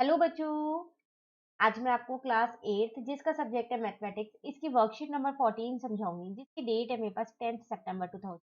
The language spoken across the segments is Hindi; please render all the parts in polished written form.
हेलो बच्चों। आज मैं आपको क्लास 8 जिसका सब्जेक्ट है मैथमेटिक्स इसकी वर्कशीट नंबर 14 समझाऊंगी जिसकी डेट है मेरे पास 10 सितंबर 2000।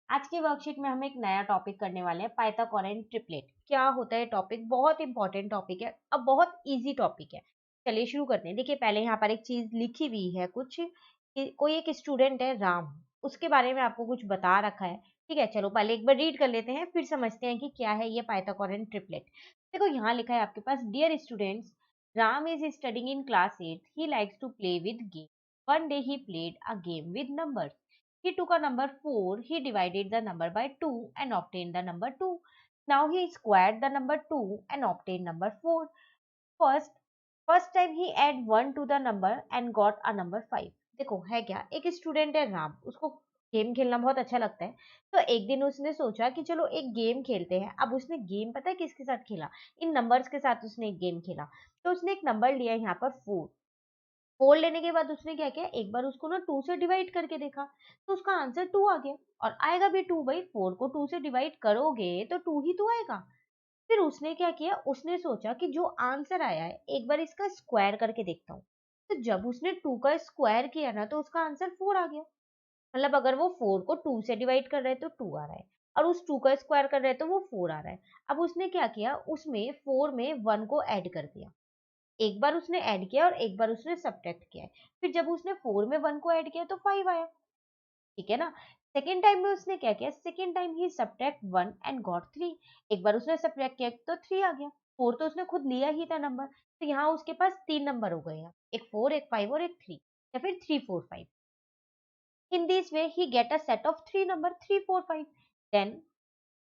आज की वर्कशीट में हम एक नया टॉपिक करने वाले हैं, पाइथागोरन ट्रिपलेट। क्या होता है टॉपिक? बहुत इंपॉर्टेंट टॉपिक है, अब बहुत इजी टॉपिक है। चलिए शुरू करते हैं। देखिए पहले यहाँ पर एक चीज लिखी हुई है कुछ कि कोई एक स्टूडेंट है राम, उसके बारे में आपको कुछ बता रखा है। ठीक है, चलो पहले एक बार रीड कर लेते हैं फिर समझते हैं कि क्या है ये पाइथागोरन ट्रिपलेट। देखो यहाँ लिखा है आपके पास, dear students, Ram is studying in class 8, he likes to play with game. One day he played a game with numbers. He took a number 4, he divided the number by 2 and obtained the number 2. Now he squared the number 2 and obtained number 4. First, first time he add 1 to the number and got a number 5. देखो है क्या, एक स्टूडेंट है राम, उसको गेम खेलना बहुत अच्छा लगता है। तो एक दिन उसने सोचा कि चलो एक गेम खेलते हैं। अब उसने गेम पता है किसके साथ खेला? इन नंबर्स के साथ उसने एक गेम खेला। तो उसने एक नंबर लिया यहाँ पर 4। 4 लेने के बाद उसने क्या किया, एक बार उसको ना 2 से डिवाइड करके देखा, तो उसका आंसर 2 आ गया। और आएगा भी 2 भाई, 4 को 2 से डिवाइड करोगे तो 2 ही तो आएगा। फिर उसने क्या किया, उसने सोचा कि जो आंसर आया है एक बार इसका स्क्वायर करके देखता हूँ। तो जब उसने 2 का स्क्वायर किया ना तो उसका आंसर 4 आ गया। मतलब अगर वो 4 को 2 से डिवाइड कर रहे हैं तो 2 आ रहा है, और उस 2 का स्क्वायर कर रहे हैं तो वो 4 आ रहा है। अब उसने क्या किया, उसमें 4 में 1 को ऐड कर दिया। एक बार उसने ऐड किया और एक बार उसने सब्ट्रैक्ट किया है। फिर जब उसने 4 में 1 को ऐड किया तो 5 आया। ठीक है ना? सेकंड टाइम में उसने क्या किया, second time he subtract 1 and got 3। एक बार उसने सब्ट्रैक्ट किया तो 3 आ गया। 4 तो उसने खुद लिया ही था नंबर, तो यहाँ उसके पास 3 नंबर हो गए हैं, एक 4, एक 5 और एक 3, या फिर 3 4 5। In this way he get a set of 3 number 3 4 5. Then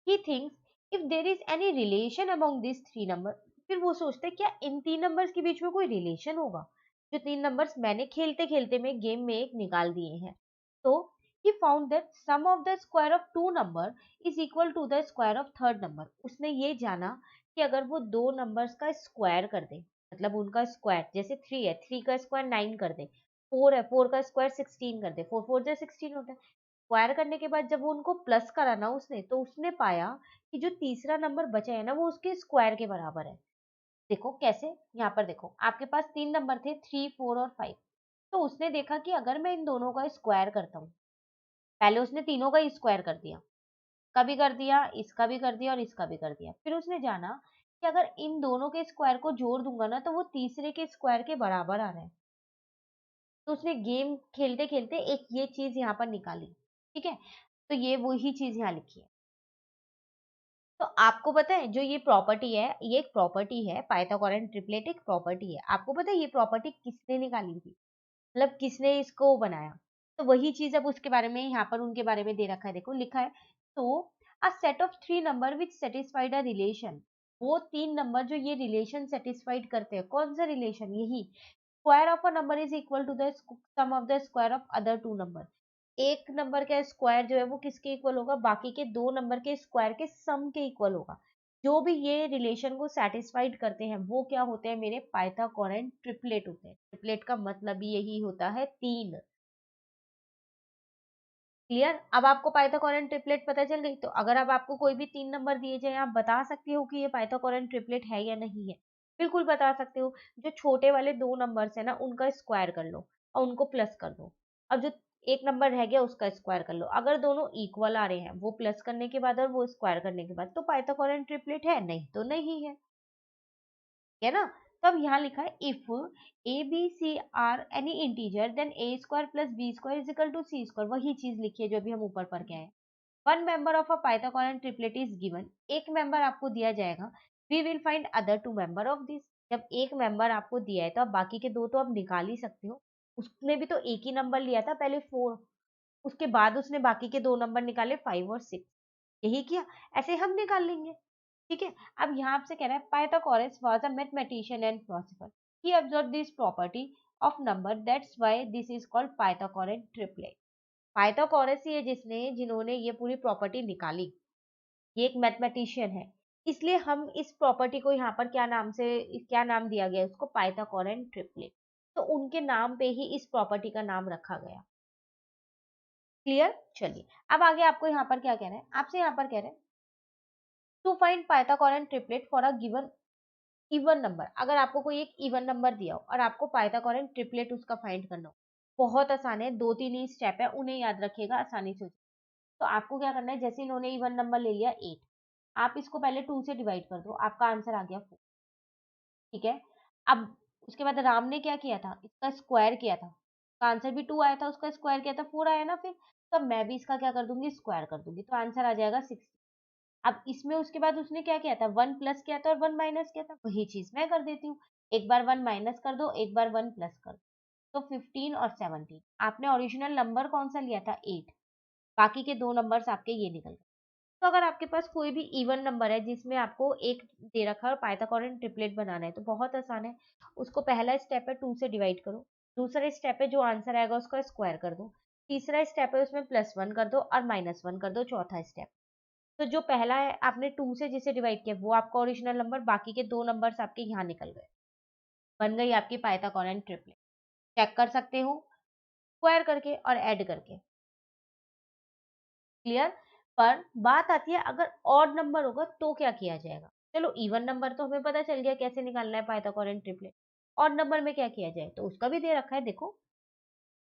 he thinks if there is any relation among these 3 number। फिर वो सोचते हैं क्या इन 3 नंबर्स के बीच में कोई रिलेशन होगा? जो 3 नंबर्स मैंने खेलते खेलते में गेम में एक निकाल दिए हैं। तो he found that sum of the square of 2 number is equal to the square of third number। उसने ये जाना कि अगर वो दो नंबर्स का स्क्वायर कर दे, मतलब उनका स्क्वायर, जैसे 3 है, 3 का स्क्वायर 9 कर दे। 4 है, 4 का स्क्वायर 16 कर दे। 4 4 जा 16 होता है। स्क्वायर करने के बाद जब वो उनको प्लस करा ना उसने, तो उसने पाया कि जो तीसरा नंबर बचा है ना वो उसके स्क्वायर के बराबर है। देखो कैसे, यहाँ पर देखो आपके पास 3 नंबर थे, 3 4 और 5। तो उसने देखा कि अगर मैं इन दोनों का स्क्वायर करता हूँ, पहले उसने तीनों का ही स्क्वायर कर दिया, इसका भी कर दिया, इसका भी कर दिया और इसका भी कर दिया। फिर उसने जाना कि अगर इन दोनों के स्क्वायर को जोड़ दूंगा ना तो वो तीसरे के स्क्वायर के बराबर आ रहा है। तो उसने गेम खेलते खेलते एक ये चीज यहाँ पर निकाली। ठीक है, तो ये वही चीज यहाँ लिखी है। तो आपको पता है जो ये प्रॉपर्टी है, ये एक प्रॉपर्टी है, पाइथागोरन ट्रिपलेट एक प्रॉपर्टी है। आपको पता है ये प्रॉपर्टी किसने निकाली थी, मतलब किसने इसको बनाया? तो वही चीज अब उसके बारे में यहाँ पर उनके बारे में दे रखा है। देखो लिखा है, तो a set of 3 number which satisfied a relation. वो 3 नंबर जो ये रिलेशन सेटिस्फाइड करते हैं, कौन सा रिलेशन? यही square of a number is equal to the sum of the square of other two number. एक नंबर का स्क्वायर जो है वो किसके इक्वल होगा? बाकी के दो नंबर के स्क्वायर के सम के इक्वल होगा। जो भी ये रिलेशन को सेटिस्फाइड करते हैं वो क्या होते हैं? मेरे पाइथागोरन ट्रिपलेट होते हैं। ट्रिपलेट का मतलब भी यही होता है, 3। क्लियर? अब आपको पाइथागोरन ट्रिपलेट पता चल गई। तो अगर अब आपको कोई भी 3 नंबर दिए जाए, आप बता सकते हो कि ये पाइथागोरन ट्रिपलेट है या नहीं है? बिल्कुल बता सकते हो। जो छोटे वाले दो नंबर्स है ना उनका स्क्वायर कर लो और उनको प्लस कर दो। अब जो एक नंबर रह गया उसका स्क्वायर कर लो। अगर दोनों इक्वल आ रहे हैं, वो प्लस करने के बाद और वो स्क्वायर करने के बाद, तो पाइथागोरन ट्रिपलेट है, नहीं तो नहीं है। है ना? तो अब यहाँ लिखा है, if A B C are any integer then A square plus B square is equal to C square. वही चीज लिखी है जो अभी हम ऊपर पढ़ के आए। One member of a Pythagorean triplet is given. एक मेंबर आपको दिया जाएगा। We will find other two member of this. जब एक मेंबर आपको दिया है तो आप बाकी के दो तो आप निकाल ही सकते हो। उसने भी तो एक ही नंबर लिया था पहले, 4। उसके बाद उसने बाकी के दो नंबर निकाले, 5 और 6। यही किया, ऐसे हम निकाल लेंगे। ठीक है, अब यहाँ आपसे कह रहा है, Pythagoras was a mathematician and philosopher. He observe this property of number, that's why this is called Pythagorean triplet. Pythagoras ही है जिन्होंने ये पूरी प्रॉपर्टी निकाली। ये एक मैथमेटिशियन है, इसलिए हम इस प्रॉपर्टी को यहाँ पर क्या नाम दिया गया है उसको? Pythagorean triplet. तो उनके नाम पे ही इस प्रॉपर्टी का नाम रखा गया। क्लियर? चलिए अब आगे आपको यहाँ पर क्या कह रहे हैं, आपसे यहाँ पर कह रहे हैं to find Pythagorean triplet for a given even number, अगर आपको कोई एक इवन नंबर दिया हो और आपको पाइथागोरन ट्रिपलेट उसका फाइंड करना हो, बहुत आसान है, 2-3 ही स्टेप है, उन्हें याद रखिएगा, आसानी से हो जाएगा। तो आपको क्या करना है, जैसे इन्होंने इवन नंबर ले लिया 8, आप इसको पहले 2 से डिवाइड कर दो, आपका आंसर आ गया 4, ठीक है? अब उसके बाद राम ने क्या किया था, इसका स्क्वायर किया था, इसका आंसर भी 2 आया था, उसका स्क्वायर किया था 4 आया ना फिर, तो अब मैं भी इसका क्या कर दूँगी, स्क्वायर कर दूँगी, तो आंसर आ जाएगा 60। अब इसमें उसके बाद उसने क्या किया था, 1 प्लस किया था और 1 माइनस किया था, वही चीज़ मैं कर देती हूँ। एक बार 1 माइनस कर दो, एक बार 1 प्लस कर दो, तो 15 और 17। आपने ओरिजिनल नंबर कौन-सा लिया था, 8, बाकी के 2 नंबर्स आपके ये निकल गए। तो अगर आपके पास कोई भी इवन नंबर है जिसमें आपको एक दे रखा है और पाइथागोरन ट्रिपलेट बनाना है, तो बहुत आसान है। उसको पहला स्टेप है 2 से डिवाइड करो, दूसरा स्टेप है जो आंसर आएगा उसका स्क्वायर कर दो, तीसरा स्टेप है उसमें +1 कर दो और -1 कर दो, चौथा स्टेप। तो जो पहला है आपने 2 से जिसे डिवाइड किया वो आपका ओरिजिनल नंबर, बाकी के 2 नंबर्स आपके यहाँ निकल गए। बन गई आपकी पाइथागोरन ट्रिपलेट। चेक कर सकते हो स्क्वायर करके और ऐड करके। क्लियर? पर बात आती है अगर ऑड नंबर होगा तो क्या किया जाएगा? चलो इवन नंबर तो हमें पता चल गया कैसे निकालना है पाइथागोरन ट्रिपलेट। ऑड नंबर में क्या किया जाए? तो उसका भी दे रखा है देखो,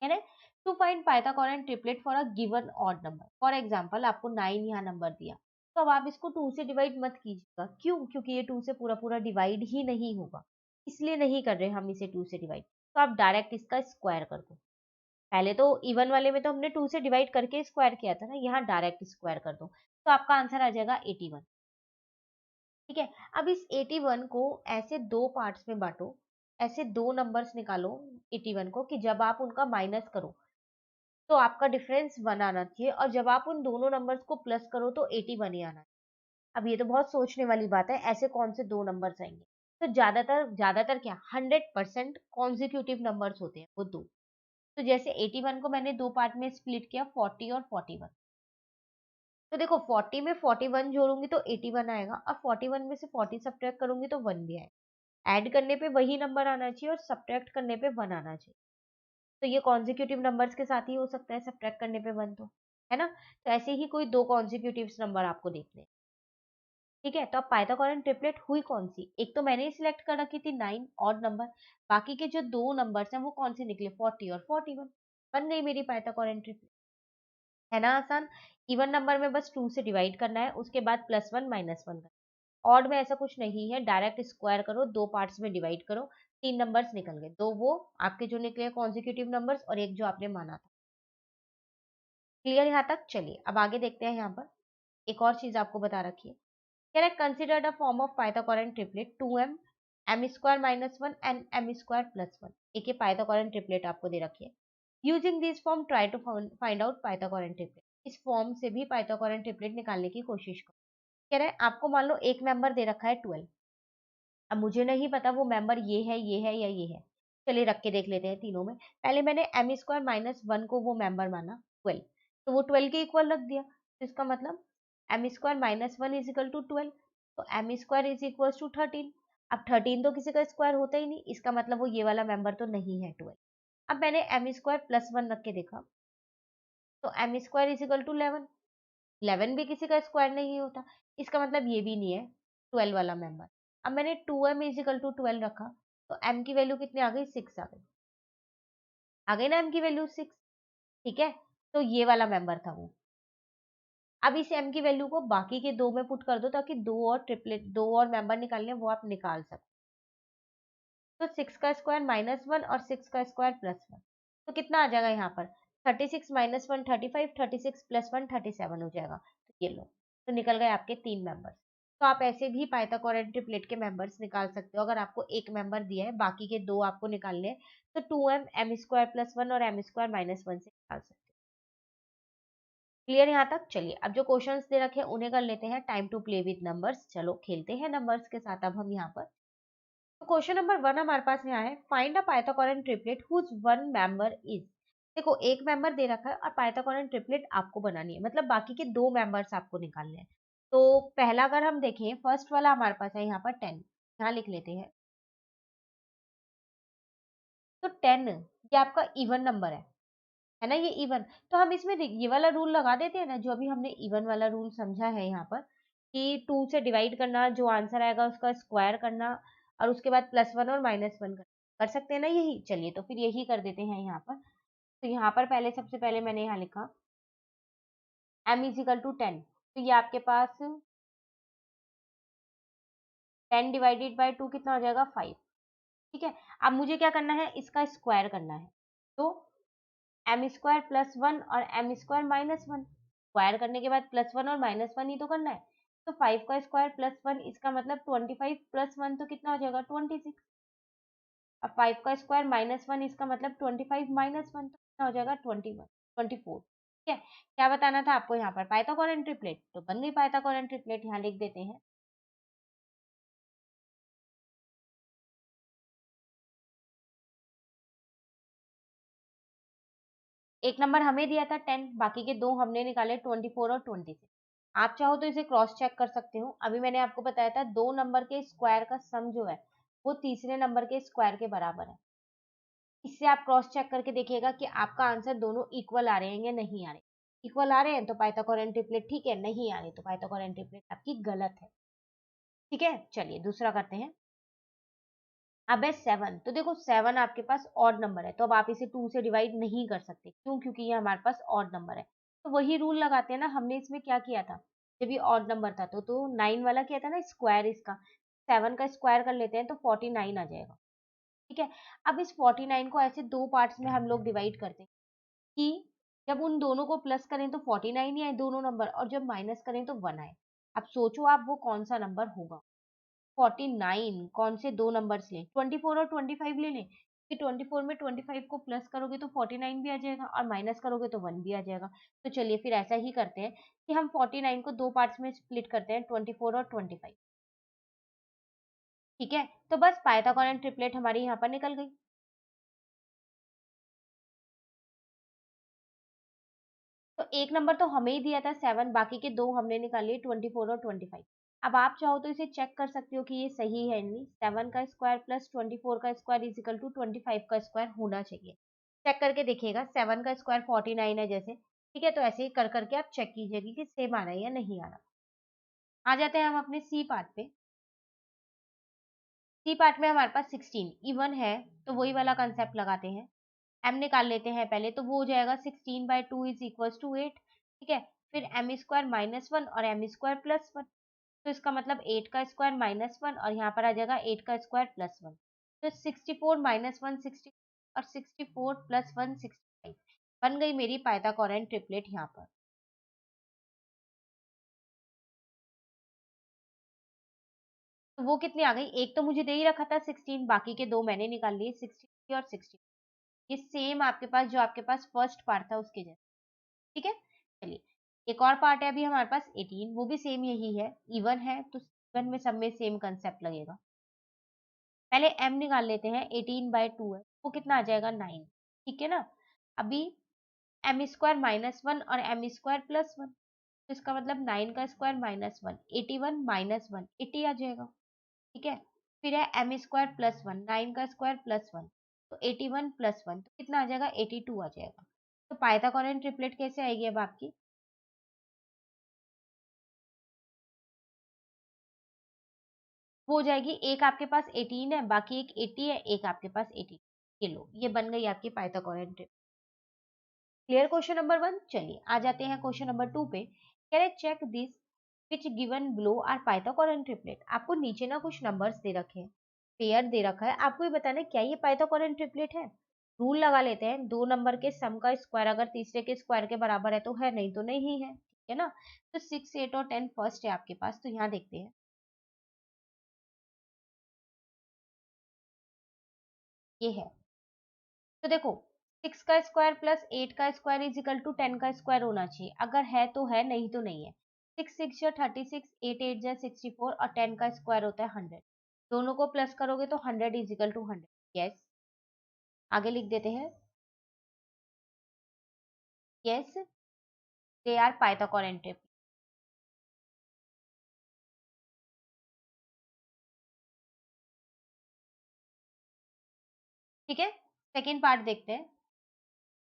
है ना? To find Pythagorean triplet for a given odd number. For example आपको 9 यहाँ नंबर दिया, तो अब आप इसको 2 से डिवाइड मत कीजिएगा। क्यों? क्योंकि ये 2 से पूरा-पूरा डिवाइड ही नहीं होगा। इसलिए नहीं कर रहे हम इसे 2 से डिवाइड। तो आप डायरेक्ट इसका स्क्वायर कर दो। पहले तो इवन वाले में तो हमने 2 से डिवाइड करके स्क्वायर किया था ना, यहाँ डायरेक्ट स्क्वायर कर दो। तो आपका आंसर आ जाएगा 81, ठीक है? अब इस 81 को ऐसे 2 पार्ट्स में बाँटो, ऐसे 2 नंबर्स निकालो 81 को कि जब आप उनका माइनस करो, तो आपका डिफरेंस 1 आना चाहिए और जब आप उन दोनों नंबर्स को प्लस करो तो 81 ही आना है। अब ये तो बहुत सोचने वाली बात है, ऐसे कौन से 2 नंबर्स आएँगे? तो ज़्यादातर ज़्यादातर क्या 100% कॉन्सेक्यूटिव नंबर्स होते हैं वो 2। तो जैसे 81 को मैंने 2 पार्ट में स्प्लिट किया 40 और 41। तो देखो 40 में 41 जोड़ूँगी तो 81 आएगा और 41 में से 40 सब्ट्रैक्ट करूँगी तो 1 भी आएगा। ऐड करने पे वही नंबर आना चाहिए और सब्ट्रैक्ट करने पे 1 आना चाहिए। तो ये कॉन्सेक्यूटिव नंबर्स के साथ ही हो सकता है सब्ट्रैक्ट करने पे 1 तो, है ना? तो ऐसे ही कोई 2 कॉन्सेक्यूटिव्स नंबर आपको देखने हैं, ठीक है? तो अब पाइथागोरन ट्रिपलेट हुई कौन-सी? एक तो मैंने सिलेक्ट कर रखी थी 9 ऑड नंबर, बाकी के जो 2 नंबर्स हैं वो कौन से निकले 40 और 41 बन गई मेरी पाइथागोरन ट्रिपलेट। है ना आसान? इवन नंबर में बस 2 से डिवाइड करना है, उसके बाद +1 -1 करना है। ऑड में ऐसा कुछ नहीं है, डायरेक्ट स्क्वायर करो, 2 पार्ट्स में डिवाइड करो, 3 नंबर्स निकल गए। 2 वो आपके जो निकले कॉन्सेक्यूटिव नंबर्स और 1 जो आपने माना था। क्लियर यहाँ तक? चलिए अब आगे देखते हैं यहाँ पर। एक और चीज़ आपको बता रखी है। कह रहा है consider the form of Pythagorean triplet 2m m square -1 and m square +1। एक ये पाइथागोरन ट्रिपलेट आपको दे रखी है। Using this form try to find out Pythagorean triplet. इस फॉर्म से भी पाइथागोरन ट्रिपलेट निकालने की कोशिश करो। कह रहा है आपको मान लो एक मेंबर दे रखा है 12। अब मुझे नहीं पता वो मेंबर ये है, ये है या ये है। चलिए रख के देख लेते हैं तीनों में। पहले मैंने m स्क्वायर -1 को वो मेंबर माना 12, तो वो 12 के इक्वल रख दिया। तो इसका मतलब m square -1 is equal to 12, तो m square is equal to 13। अब 13 तो किसी का स्क्वायर होता ही नहीं, इसका मतलब वो ये वाला मेंबर तो नहीं है 12। अब मैंने m स्क्वायर +1 रख के देखा, तो m square is equal to 11। 11 भी किसी का स्क्वायर नहीं होता, इसका मतलब ये भी नहीं है 12 वाला मेंबर। अब मैंने 2m इज इक्वल टू 12 रखा, तो m की वैल्यू कितनी आ गई, 6 आ गई ना m की वैल्यू 6, ठीक है? तो ये वाला मेंबर था वो। अब इस m की वैल्यू को बाकी के 2 में पुट कर दो ताकि 2 और मेंबर निकालने हैं वो आप निकाल सको। तो 6 का स्क्वायर -1 और 6 का स्क्वायर +1, तो कितना आ जाएगा यहाँ पर 36 -1 35, 36 +1 37 हो जाएगा। तो ये लो, तो निकल गए आपके 3 मेंबर्स। तो आप ऐसे भी पाइथागोरन ट्रिपलेट के मेंबर्स निकाल सकते हो। अगर आपको एक मेंबर दिया है बाकी के 2 आपको निकालने हैं, तो 2m m स्क्वायर +1 और m स्क्वायर -1 से निकाल सकते हो। क्लियर यहाँ तक? चलिए अब जो क्वेश्चंस दे रखे हैं उन्हें कर लेते हैं। Time to play with numbers. चलो खेलते हैं नंबर्स के साथ अब हम यहाँ पर। तो क्वेश्चन नंबर 1 हमारे पास यहाँ है, find a Pythagorean triplet whose one member is. देखो एक मेंबर दे रखा है और पाइथागोरन ट्रिपलेट आपको बनानी है, मतलब बाकी के 2 मेंबर्स आपको निकालने हैं। तो पहला अगर हम देखें, फर्स्ट वाला हमारे पास है यहाँ पर 10, यहाँ लिख लेते हैं। तो 10 ये आपका इवन नंबर है ना, ये इवन। तो हम इसमें ये वाला रूल लगा देते हैं ना, जो अभी हमने इवन वाला रूल समझा है यहाँ पर, कि 2 से डिवाइड करना, जो आंसर आएगा उसका स्क्वायर करना, और उसके बाद +1 और -1 कर सकते हैं ना यही? चलिए तो फिर यही कर देते हैं यहाँ पर। तो यहाँ पर पहले सबसे पहले मैंने यहाँ लिखा m = 10, तो ये आपके पास 10 डिवाइडेड बाय 2 कितना हो जाएगा? 5। ठीक है? अब मुझे क्या करना है? इसका स्क्वायर करना है। तो m² +1 और m² -1, स्क्वायर करने के बाद +1 और -1 ही तो करना है। तो 5 का स्क्वायर +1 इसका मतलब 25 + 1 तो कितना हो जाएगा? 26। अब 5 का स्क्वायर -1 इसका मतलब 25 - 1 तो कितना हो जाएगा? 21 24। ठीक है? क्या बताना था आपको यहाँ पर? Pythagorean triplet. तो बन गई पाइथागोरन ट्रिपलेट, यहाँ लिख देते हैं। एक नंबर हमें दिया था 10, बाकी के दो हमने निकाले 24 और 26। आप चाहो तो इसे क्रॉस चेक कर सकते हो। अभी मैंने आपको बताया था 2 नंबर के स्क्वायर का सम जो है वो तीसरे नंबर के स्क्वायर के बराबर है। इससे आप क्रॉस चेक करके देखिएगा कि आपका आंसर दोनों इक्वल आ रहे हैं या नहीं आ रहे। इक्वल आ रहे हैं तो पाइथागोरन ट्रिपलेट ठीक है, नहीं आ रहे तो पाइथागोरन ट्रिपलेट आपकी गलत है। ठीक है, चलिए दूसरा करते हैं। अब है 7, तो देखो 7 आपके पास ऑड नंबर है, तो अब आप इसे 2 से डिवाइड नहीं कर सकते। क्यों? क्योंकि ये हमारे पास ऑड नंबर है। तो वही रूल लगाते हैं ना, हमने इसमें क्या किया था? जब ये ऑड नंबर था तो 9 वाला किया था ना स्क्वायर इसका। 7 का स्क्वायर कर लेते हैं तो 49 आ जाएगा। ठीक है? अब इस 49 को ऐसे 2 पार्ट्स में हम लोग डिवाइड करते हैं कि जब उन दोनों को प्लस करें तो 49 ही आए दोनों नंबर, और जब माइनस करें तो 1 आए। अब सोचो आप वो कौन सा नंबर होगा? 49 कौन से दो नंबर्स लें? 24 और 25 ले लें, कि 24 में 25 को प्लस करोगे तो 49 भी आ जाएगा और माइनस करोगे तो 1 भी आ जाएगा। तो चलिए फिर ऐसा ही करते हैं कि हम 49 को दो पार्ट्स में स्प्लिट करते हैं, 24 और 25। ठीक है? तो बस पाइथागोरन ट्रिपलेट हमारी यहाँ पर निकल गई। तो एक नंबर तो हमें ही दिया था 7, बाकी के दो हमने निकाले 24 और 25। अब आप चाहो तो इसे चेक कर सकते हो कि ये सही है नहीं। 7 का स्क्वायर प्लस 24 का स्क्वायर इज इक्वल टू 25 का स्क्वायर होना चाहिए। चेक करके देखिएगा, 7 का स्क्वायर 49 है जैसे। ठीक है, तो ऐसे ही कर करके आप चेक कीजिएगा कि सेम आ रहा है या नहीं आ रहा। आ जाते हैं हम अपने सी पार्ट पे। सी पार्ट में हमारे पास 16 इवन है, तो वही वाला कंसेप्ट लगाते हैं। एम निकाल लेते हैं पहले, तो वो हो जाएगा 16/2 इज इक्वल टू 8। ठीक है, फिर एम स्क्वायर -1 और एम स्क्वायर +1, तो इसका मतलब 8 का स्क्वायर -1 और यहाँ पर आ जाएगा 8 का स्क्वायर +1। तो 64 -1 60 और 64 +1 65 बन गई मेरी पाइथागोरन ट्रिपलेट यहाँ पर। तो वो कितनी आ गई? एक तो मुझे दे ही रखा था 16, बाकी के दो मैंने निकाल लिए 63 और 60। ये सेम आपके पास जो आपके पास फर्स्ट पार्ट था उसके जैसे। ठीक है, चलिए एक और पार्ट है अभी हमारे पास 18, वो भी सेम यही है, इवन है तो इवन में सब में सेम कंसेप्ट लगेगा। पहले m निकाल लेते हैं, 18/2 है, वो कितना आ जाएगा? 9। ठीक है ना? अभी एम स्क्वायर -1 और एम स्क्वायर +1, तो इसका मतलब 9 का स्क्वायर -1 81 -1 80 आ जाएगा। ठीक है, फिर है एम स्क्वायर +1 9 का स्क्वायर +1, तो 81 +1 तो कितना आ जाएगा? 82 आ जाएगा। तो पाइथागोरन ट्रिपलेट कैसे आएगी अब आपकी? वो हो जाएगी, एक आपके पास 18 है, बाकी एक 80 है, एक आपके पास 80। ये लो, ये बन गई आपकी Pythagorean triplet. Clear question number 1। चलिए आ जाते हैं क्वेश्चन नंबर 2 पे। कह रहे check this which given below are Pythagorean triplet. आपको नीचे ना कुछ नंबर्स दे रखे हैं, पेयर दे रखा है, आपको ये बताना है क्या ये पाइथागोरन ट्रिपलेट है। रूल लगा लेते हैं, दो नंबर के सम का स्क्वायर अगर तीसरे के स्क्वायर के बराबर है तो है, नहीं तो नहीं है। ठीक है ना? तो 6 8 और 10 फर्स्ट है आपके पास, तो यहाँ देखते हैं। ये है, तो देखो 6 का स्क्वायर प्लस 8 का स्क्वायर इज इक्वल टू 10 का स्क्वायर होना चाहिए। अगर है तो है, नहीं तो नहीं है। 6 6 जा 36, 8 8 जा 64 और 10 का स्क्वायर होता है 100। दोनों को प्लस करोगे तो 100 इज इक्वल टू 100। यस, आगे लिख देते हैं। Yes, they are Pythagorean triplet. ठीक है, सेकेंड पार्ट देखते हैं।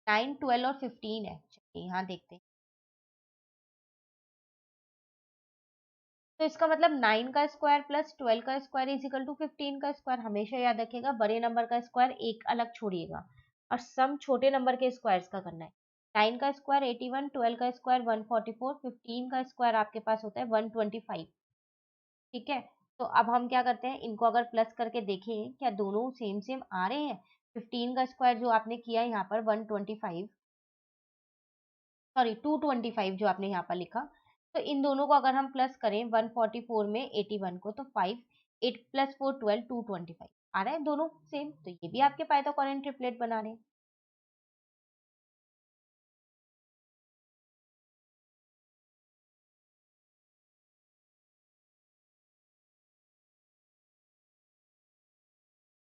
9 12 और 15 है, चलिए यहाँ देखते हैं। तो इसका मतलब 9 का स्क्वायर प्लस 12 का स्क्वायर इज इक्वल टू 15 का स्क्वायर। हमेशा याद रखिएगा, बड़े नंबर का स्क्वायर एक अलग छोड़िएगा और सम छोटे नंबर के स्क्वायर्स का करना है। 9 का स्क्वायर 81, 12 का स्क्वायर 144, 15 का स्क्वायर आपके पास होता है 125। ठीक है, तो अब हम क्या करते हैं, इनको अगर प्लस करके देखें क्या दोनों सेम सेम आ रहे हैं। 15 का स्क्वायर जो आपने किया यहाँ पर 125, सॉरी 225 जो आपने यहाँ पर लिखा, तो इन दोनों को अगर हम प्लस करें 144 में 81 को, तो 5, 8 प्लस 4 12, 225 आ रहा है, दोनों सेम। तो ये भी आपके पाइथागोरन ट्रिपलेट बना रहे हैं।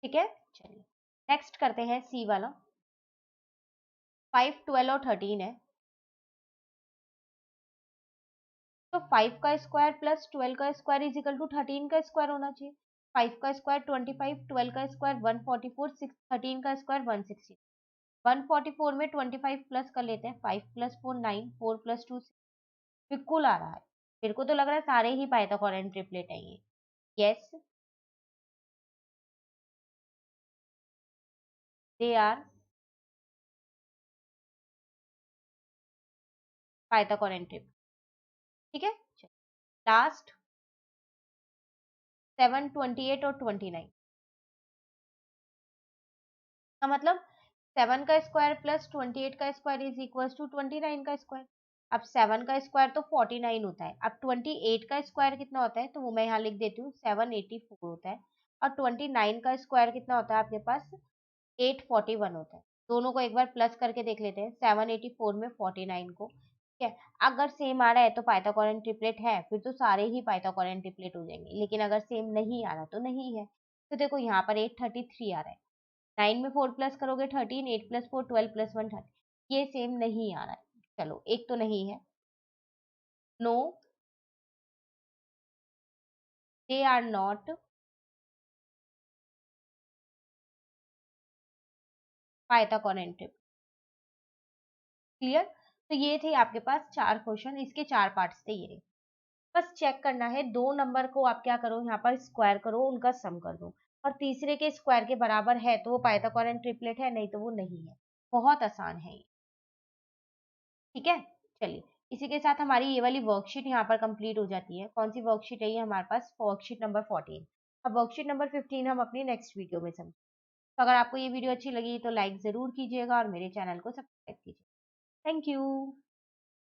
ठीक है, चलिए नेक्स्ट करते हैं सी वाला। 5, 12 और 13 है, तो 5 का स्क्वायर प्लस 12 का स्क्वायर इज इक्वल टू 13 का स्क्वायर होना चाहिए। 5 का स्क्वायर 25, 12 का स्क्वायर 144, 6 13 का स्क्वायर 160। 144 में 25 प्लस कर लेते हैं, 5 प्लस 4 9, 4 प्लस 2 बिल्कुल आ रहा है। मेरे को तो लग रहा है सारे ही पाइथागोरन ट्रिपलेट है ये। Yes, they are Pythagorean trip. ठीक है, लास्ट 7, 28 और 29 का मतलब 7 का स्क्वायर प्लस 28 का स्क्वायर इज इक्वल टू 29 का स्क्वायर। अब 7 का स्क्वायर तो 49 होता है, अब 28 का स्क्वायर कितना होता है, तो वो मैं यहाँ लिख देती हूँ 784 होता है। और 29 का स्क्वायर कितना होता है आपके पास, 841 होता है। दोनों को एक बार प्लस करके देख लेते हैं, 784 में 49 को। ठीक है, अगर सेम आ रहा है तो पाइथागोरन ट्रिपलेट है, फिर तो सारे ही पाइथागोरन ट्रिपलेट हो जाएंगे। लेकिन अगर सेम नहीं आ रहा तो नहीं है। तो देखो यहाँ पर 833 आ रहा है, 9 में 4 प्लस करोगे 13, 8 प्लस 4 12 प्लस 1 30। ये सेम नहीं आ रहा है, चलो एक तो नहीं है। No, they are not Pythagorean triplet. Clear. तो ये थे आपके पास 4 क्वेश्चन, इसके 4 पार्ट्स थे ये। बस चेक करना है, दो नंबर को आप क्या करो, यहाँ पर स्क्वायर करो, उनका सम कर दो, और तीसरे के स्क्वायर के बराबर है तो वो पाइथागोरन ट्रिपलेट है, नहीं तो वो नहीं है। बहुत आसान है ये। ठीक है, चलिए इसी के साथ हमारी ये वाली वर्कशीट यहाँ पर कंप्लीट हो जाती है। कौन सी वर्कशीट है ये हमारे पास, वर्कशीट नंबर 14। अब वर्कशीट नंबर 15 हम अपनी नेक्स्ट वीडियो में समझें। तो अगर आपको ये वीडियो अच्छी लगी तो लाइक जरूर कीजिएगा और मेरे चैनल को सब्सक्राइब कीजिए। Thank you.